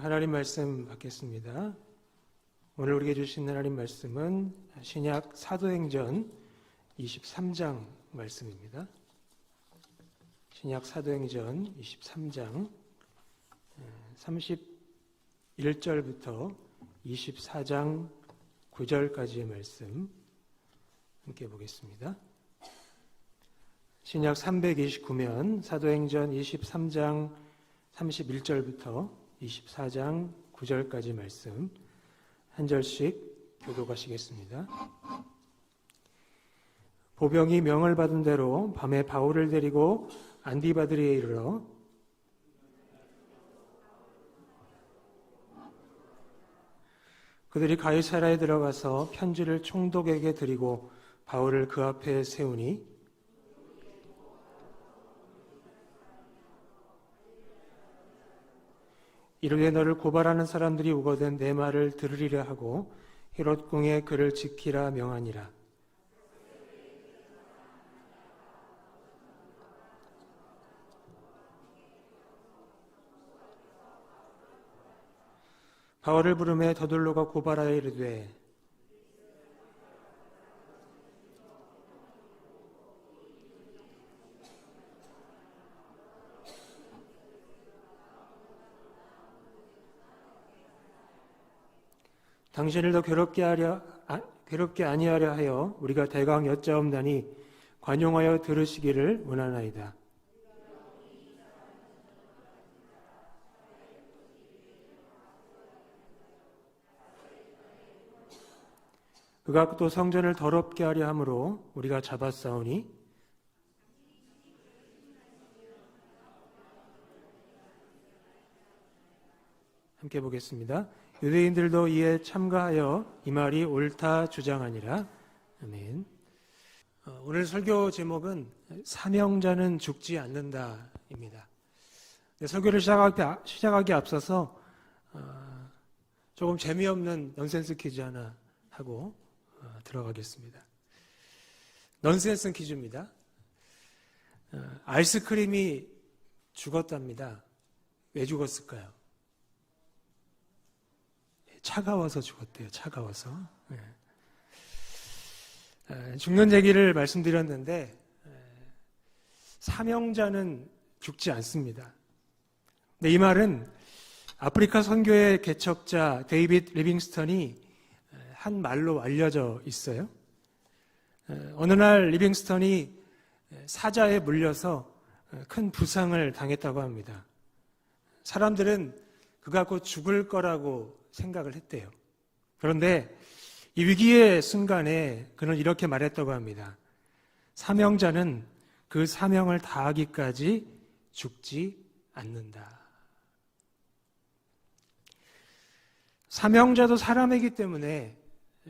하나님 말씀 받겠습니다. 오늘 우리에게 주신 하나님 말씀은 신약 사도행전 23장 말씀입니다. 신약 사도행전 23장 31절부터 24장 9절까지의 말씀 함께 보겠습니다. 신약 329면 사도행전 23장 31절부터 24장 9절까지 말씀 한 절씩 교독하시겠습니다. 보병이 명을 받은 대로 밤에 바울을 데리고 안디바드리에 이르러 그들이 가이사라에 들어가서 편지를 총독에게 드리고 바울을 그 앞에 세우니 이르되 너를 고발하는 사람들이 오거든 내 말을 들으리라 하고 헤롯궁에 그를 지키라 명하니라. 바울을 부르매 더둘로가 고발하여 이르되 당신을 더 괴롭게 아니하려 하여 우리가 대강 여짜옵나니 관용하여 들으시기를 원하나이다. 그가 또 성전을 더럽게 하려 함으로 우리가 잡았사오니 함께 보겠습니다. 유대인들도 이에 참가하여 이 말이 옳다 주장하니라. 아멘. 오늘 설교 제목은 사명자는 죽지 않는다입니다. 설교를 시작하기 앞서서 조금 재미없는 넌센스 퀴즈 하나 하고 들어가겠습니다. 넌센스 퀴즈입니다. 아이스크림이 죽었답니다. 왜 죽었을까요? 차가워서 죽었대요. 차가워서. 죽는 얘기를 말씀드렸는데 사명자는 죽지 않습니다. 근데 이 말은 아프리카 선교의 개척자 데이빗 리빙스턴이 한 말로 알려져 있어요. 어느 날 리빙스턴이 사자에 물려서 큰 부상을 당했다고 합니다. 사람들은 그가 곧 죽을 거라고 생각을 했대요. 그런데 이 위기의 순간에 그는 이렇게 말했다고 합니다. 사명자는 그 사명을 다하기까지 죽지 않는다. 사명자도 사람이기 때문에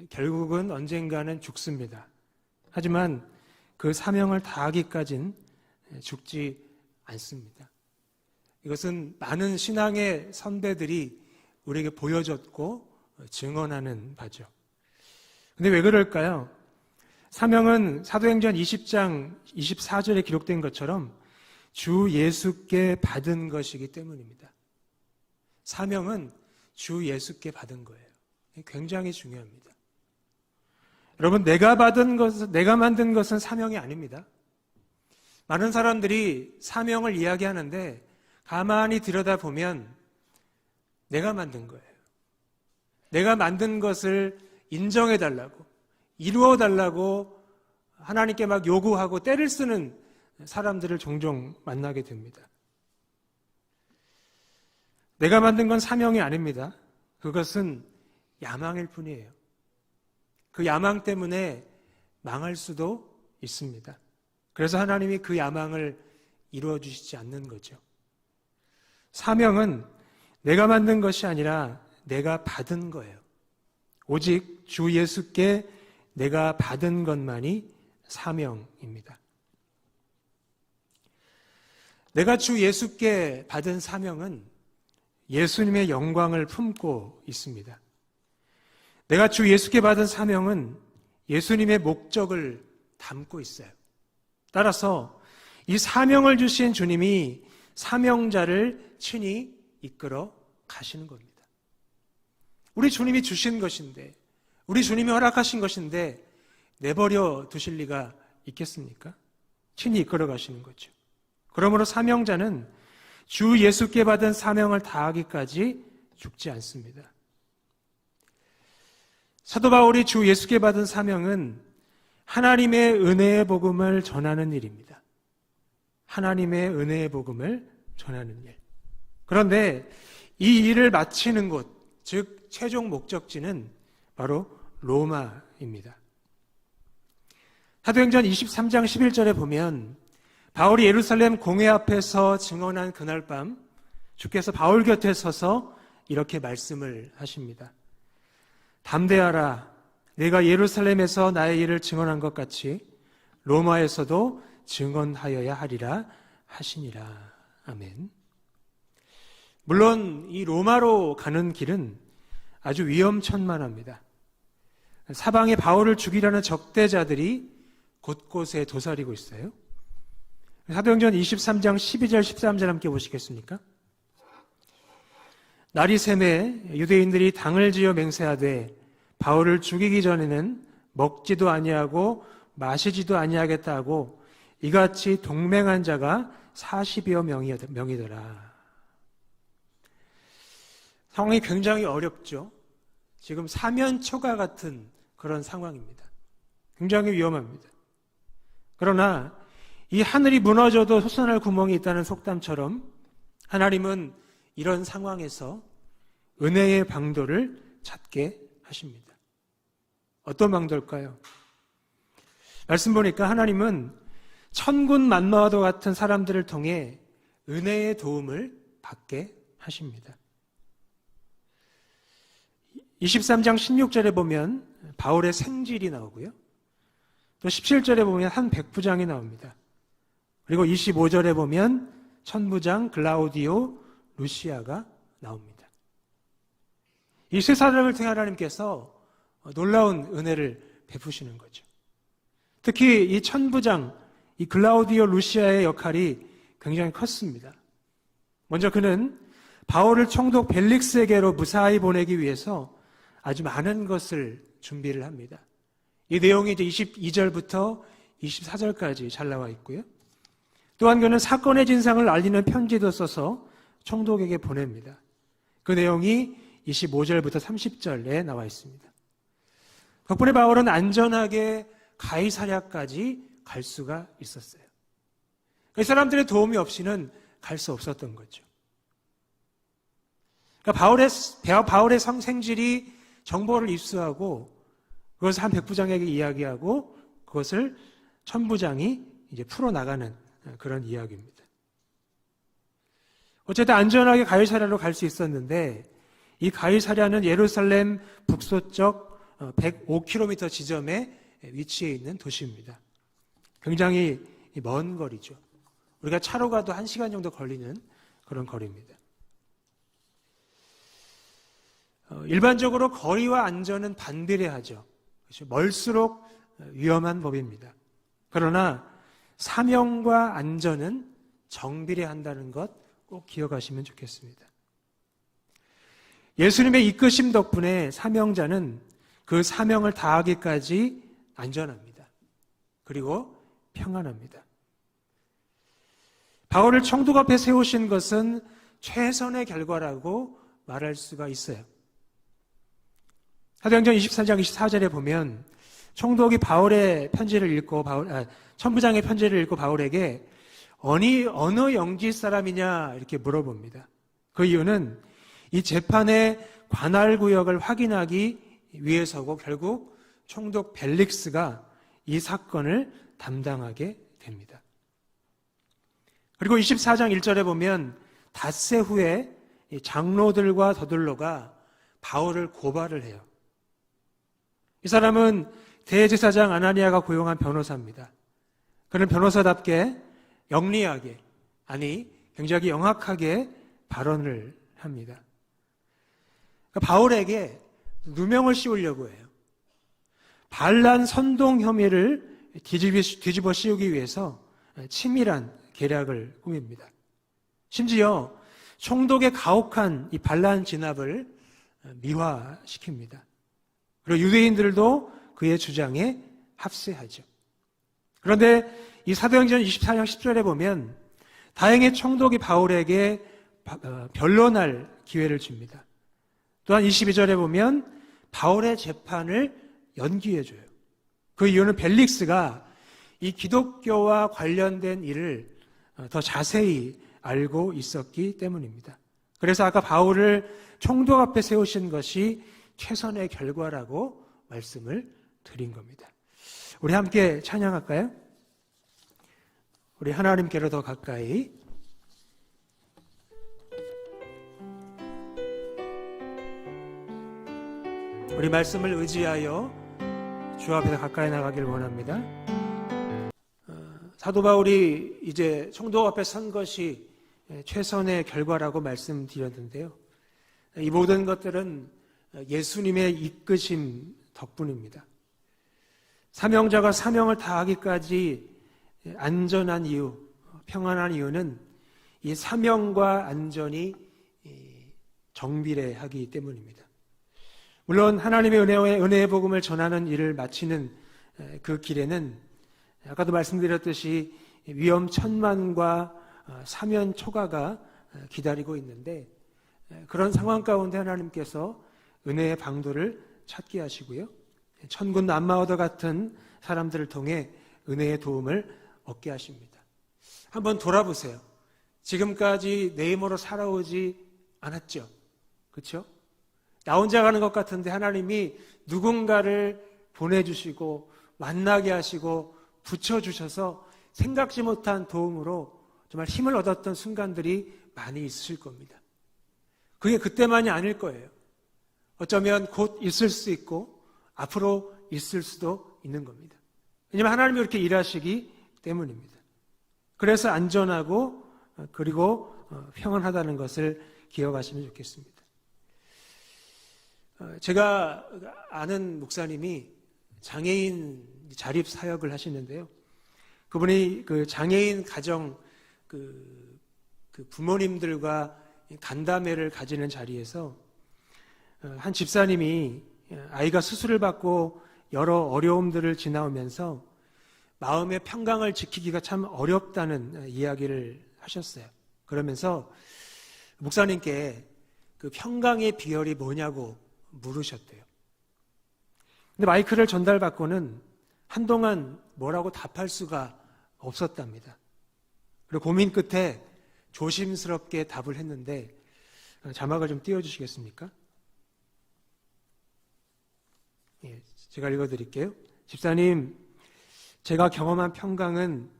결국은 언젠가는 죽습니다. 하지만 그 사명을 다하기까지는 죽지 않습니다. 이것은 많은 신앙의 선배들이 우리에게 보여줬고 증언하는 바죠. 근데 왜 그럴까요? 사명은 사도행전 20장 24절에 기록된 것처럼 주 예수께 받은 것이기 때문입니다. 사명은 주 예수께 받은 거예요. 굉장히 중요합니다. 여러분, 내가 만든 것은 사명이 아닙니다. 많은 사람들이 사명을 이야기하는데 가만히 들여다보면 내가 만든 거예요. 내가 만든 것을 인정해달라고, 이루어달라고 하나님께 막 요구하고 때를 쓰는 사람들을 종종 만나게 됩니다. 내가 만든 건 사명이 아닙니다. 그것은 야망일 뿐이에요. 그 야망 때문에 망할 수도 있습니다. 그래서 하나님이 그 야망을 이루어 주시지 않는 거죠. 사명은 내가 만든 것이 아니라 내가 받은 거예요. 오직 주 예수께 내가 받은 것만이 사명입니다. 내가 주 예수께 받은 사명은 예수님의 영광을 품고 있습니다. 내가 주 예수께 받은 사명은 예수님의 목적을 담고 있어요. 따라서 이 사명을 주신 주님이 사명자를 친히 이끌어 가시는 겁니다. 우리 주님이 주신 것인데, 우리 주님이 허락하신 것인데 내버려 두실 리가 있겠습니까? 친히 이끌어 가시는 거죠. 그러므로 사명자는 주 예수께 받은 사명을 다하기까지 죽지 않습니다. 사도 바울이 주 예수께 받은 사명은 하나님의 은혜의 복음을 전하는 일입니다. 하나님의 은혜의 복음을 전하는 일. 그런데 이 일을 마치는 곳, 즉 최종 목적지는 바로 로마입니다. 사도행전 23장 11절에 보면 바울이 예루살렘 공회 앞에서 증언한 그날 밤 주께서 바울 곁에 서서 이렇게 말씀을 하십니다. 담대하라. 내가 예루살렘에서 나의 일을 증언한 것 같이 로마에서도 증언하여야 하리라 하시니라. 아멘. 물론 이 로마로 가는 길은 아주 위험천만합니다. 사방에 바울을 죽이려는 적대자들이 곳곳에 도사리고 있어요. 사도행전 23장 12절 13절 함께 보시겠습니까? 날이 새매 유대인들이 당을 지어 맹세하되 바울을 죽이기 전에는 먹지도 아니하고 마시지도 아니하겠다 하고 이같이 동맹한 자가 40여 명이더라. 상황이 굉장히 어렵죠. 지금 사면초가 같은 그런 상황입니다. 굉장히 위험합니다. 그러나 이 하늘이 무너져도 솟아날 구멍이 있다는 속담처럼 하나님은 이런 상황에서 은혜의 방도를 찾게 하십니다. 어떤 방도일까요? 말씀 보니까 하나님은 천군 만마와도 같은 사람들을 통해 은혜의 도움을 받게 하십니다. 23장 16절에 보면 바울의 생질이 나오고요. 또 17절에 보면 한 백부장이 나옵니다. 그리고 25절에 보면 천부장 글라우디오 루시아가 나옵니다. 이 세 사람을 통해 하나님께서 놀라운 은혜를 베푸시는 거죠. 특히 이 천부장, 이 글라우디오 루시아의 역할이 굉장히 컸습니다. 먼저 그는 바울을 총독 벨릭스에게로 무사히 보내기 위해서 아주 많은 것을 준비를 합니다. 이 내용이 이제 22절부터 24절까지 잘 나와 있고요. 또한 그는 사건의 진상을 알리는 편지도 써서 총독에게 보냅니다. 그 내용이 25절부터 30절에 나와 있습니다. 덕분에 바울은 안전하게 가이사랴까지 갈 수가 있었어요. 이 사람들의 도움이 없이는 갈 수 없었던 거죠. 그러니까 바울의 생질이 정보를 입수하고 그것을 한 백부장에게 이야기하고 그것을 천부장이 이제 풀어나가는 그런 이야기입니다. 어쨌든 안전하게 가이사랴로 갈 수 있었는데 이 가이사랴는 예루살렘 북서쪽 105km 지점에 위치해 있는 도시입니다. 굉장히 먼 거리죠. 우리가 차로 가도 1시간 정도 걸리는 그런 거리입니다. 일반적으로 거리와 안전은 반비례하죠. 그렇죠? 멀수록 위험한 법입니다. 그러나 사명과 안전은 정비례한다는 것 꼭 기억하시면 좋겠습니다. 예수님의 이끄심 덕분에 사명자는 그 사명을 다하기까지 안전합니다. 그리고 평안합니다. 바울을 총독 앞에 세우신 것은 최선의 결과라고 말할 수가 있어요. 사도행전 24장 24절에 보면 총독이 바울의 편지를 읽고 천부장의 편지를 읽고 바울에게 어느 영지 사람이냐 이렇게 물어봅니다. 그 이유는 이 재판의 관할 구역을 확인하기 위해서고 결국 총독 벨릭스가 이 사건을 담당하게 됩니다. 그리고 24장 1절에 보면 닷새 후에 장로들과 더들로가 바울을 고발을 해요. 이 사람은 대제사장 아나니아가 고용한 변호사입니다. 그는 변호사답게 영리하게, 굉장히 영악하게 발언을 합니다. 그러니까 바울에게 누명을 씌우려고 해요. 반란 선동 혐의를 뒤집어 씌우기 위해서 치밀한 계략을 꾸밉니다. 심지어 총독의 가혹한 이 반란 진압을 미화시킵니다. 그리고 유대인들도 그의 주장에 합세하죠. 그런데 이 사도행전 24장 10절에 보면 다행히 총독이 바울에게 변론할 기회를 줍니다. 또한 22절에 보면 바울의 재판을 연기해줘요. 그 이유는 벨릭스가 이 기독교와 관련된 일을 더 자세히 알고 있었기 때문입니다. 그래서 아까 바울을 총독 앞에 세우신 것이 최선의 결과라고 말씀을 드린 겁니다. 우리 함께 찬양할까요? 우리 하나님께로 더 가까이. 우리 말씀을 의지하여 주 앞에서 가까이 나가길 원합니다. 사도 바울이 이제 총독 앞에 선 것이 최선의 결과라고 말씀드렸는데요. 이 모든 것들은 예수님의 이끄심 덕분입니다. 사명자가 사명을 다하기까지 안전한 이유, 평안한 이유는 이 사명과 안전이 정비례하기 때문입니다. 물론 하나님의 은혜의 복음을 전하는 일을 마치는 그 길에는 아까도 말씀드렸듯이 위험천만과 사면초가가 기다리고 있는데 그런 상황 가운데 하나님께서 은혜의 방도를 찾게 하시고요. 천군 남마오더 같은 사람들을 통해 은혜의 도움을 얻게 하십니다. 한번 돌아보세요. 지금까지 내 힘으로 살아오지 않았죠. 그렇죠? 나 혼자 가는 것 같은데 하나님이 누군가를 보내주시고 만나게 하시고 붙여주셔서 생각지 못한 도움으로 정말 힘을 얻었던 순간들이 많이 있으실 겁니다. 그게 그때만이 아닐 거예요. 어쩌면 곧 있을 수 있고 앞으로 있을 수도 있는 겁니다. 왜냐하면 하나님이 그렇게 일하시기 때문입니다. 그래서 안전하고 그리고 평안하다는 것을 기억하시면 좋겠습니다. 제가 아는 목사님이 장애인 자립 사역을 하시는데요. 그분이 그 장애인 가정 그 부모님들과 간담회를 가지는 자리에서 한 집사님이 아이가 수술을 받고 여러 어려움들을 지나오면서 마음의 평강을 지키기가 참 어렵다는 이야기를 하셨어요. 그러면서 목사님께 그 평강의 비결이 뭐냐고 물으셨대요. 근데 마이크를 전달받고는 한동안 뭐라고 답할 수가 없었답니다. 그리고 고민 끝에 조심스럽게 답을 했는데 자막을 좀 띄워주시겠습니까? 예, 제가 읽어드릴게요. 집사님, 제가 경험한 평강은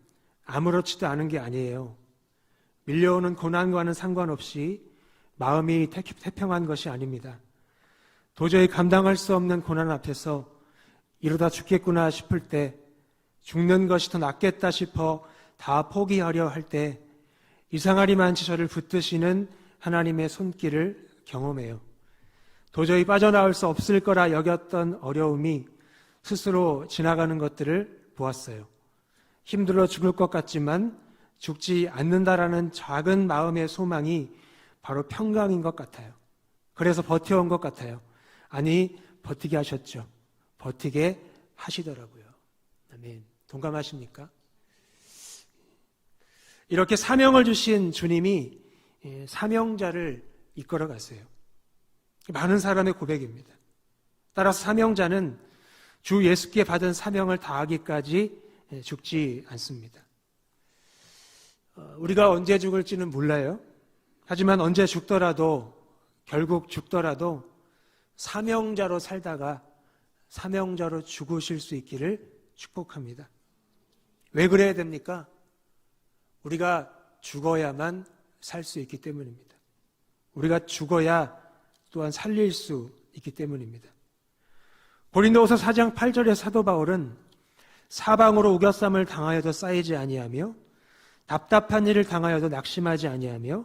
아무렇지도 않은 게 아니에요. 밀려오는 고난과는 상관없이 마음이 태평한 것이 아닙니다. 도저히 감당할 수 없는 고난 앞에서 이러다 죽겠구나 싶을 때, 죽는 것이 더 낫겠다 싶어 다 포기하려 할 때 이상하리만치 저를 붙드시는 하나님의 손길을 경험해요. 도저히 빠져나올 수 없을 거라 여겼던 어려움이 스스로 지나가는 것들을 보았어요. 힘들어 죽을 것 같지만 죽지 않는다라는 작은 마음의 소망이 바로 평강인 것 같아요. 그래서 버텨온 것 같아요. 아니, 버티게 하셨죠. 버티게 하시더라고요. 아멘. 동감하십니까? 이렇게 사명을 주신 주님이 사명자를 이끌어 갔어요. 많은 사람의 고백입니다. 따라서 사명자는 주 예수께 받은 사명을 다하기까지 죽지 않습니다. 우리가 언제 죽을지는 몰라요. 하지만 언제 죽더라도, 결국 죽더라도 사명자로 살다가 사명자로 죽으실 수 있기를 축복합니다. 왜 그래야 됩니까? 우리가 죽어야만 살 수 있기 때문입니다. 우리가 죽어야 또한 살릴 수 있기 때문입니다. 고린도후서 4장 8절의 사도 바울은 사방으로 우겨쌈을 당하여도 쌓이지 아니하며 답답한 일을 당하여도 낙심하지 아니하며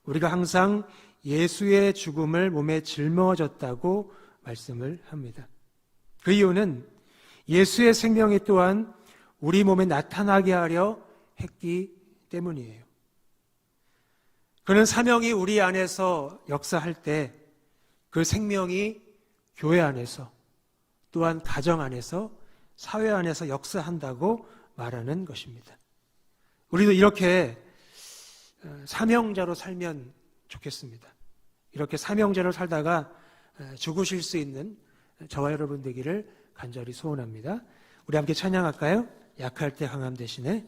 우리가 항상 예수의 죽음을 몸에 짊어졌다고 말씀을 합니다. 그 이유는 예수의 생명이 또한 우리 몸에 나타나게 하려 했기 때문이에요. 그는 사명이 우리 안에서 역사할 때 그 생명이 교회 안에서 또한 가정 안에서 사회 안에서 역사한다고 말하는 것입니다. 우리도 이렇게 사명자로 살면 좋겠습니다. 이렇게 사명자로 살다가 죽으실 수 있는 저와 여러분 되기를 간절히 소원합니다. 우리 함께 찬양할까요? 약할 때 강함 대신에